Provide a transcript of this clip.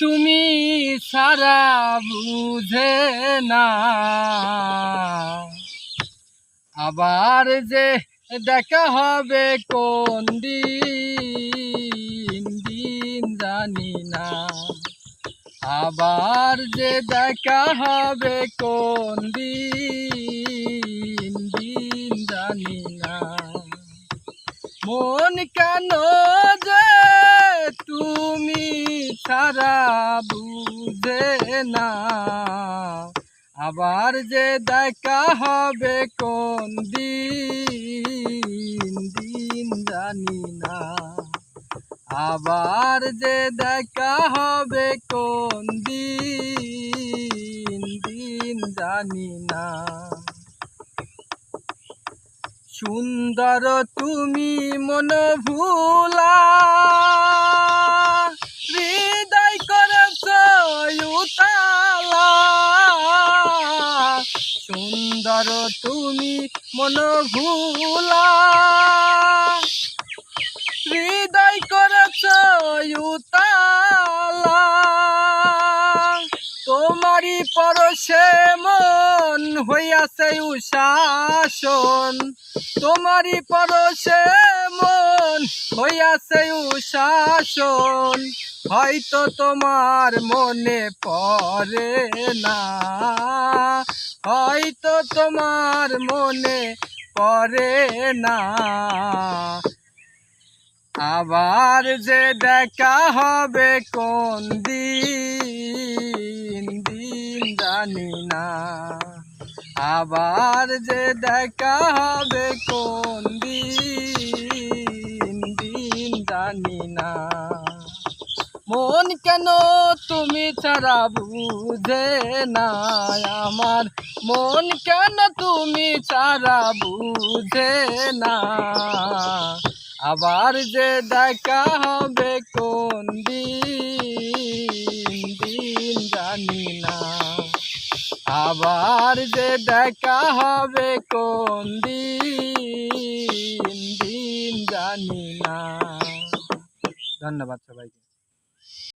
তুমি সারা বুঝে না, আবার যে দেখা হবে কোন দিন, দিন জানি না। আবার যে দেখা হবে কোন দিন, দিন জানি না। মন কেন যে তুমি ছাড়া বুঝে না, আবার যে দেখা হবে কোন দিন, দিন জানি না। আবার যে দেখা হবে কোন দিন, দিন জানি না। সুন্দর তুমি মন ভুলা, হৃদয় করেছ উতালা। সুন্দর তুমি মন ভুলা, হৃদয় করেছ উতালা। তোমারই পরশে মন হইয়াছে উশাসন, তোমারই পরশে মন হইয়াছে উশাসন। হয়তো তোমার মনে পড়ে না, হয়তো তোমার মনে পড়ে না। আবার যে দেখা হবে কোন দিন, দিন জানি না। আবার যে দেখা হবে কোন দিন, দিন জানি না। মন কেন তুমি ছাড়া বুঝে না আমার, মন কেন তুমি ছাড়া বুঝে না। আবার যে দেখা হবে কোন দিন, দিন জানি না। আবার যে দেখা হবে কোন দিন, দিন জানি না। ধন্যবাদ সবাইকে।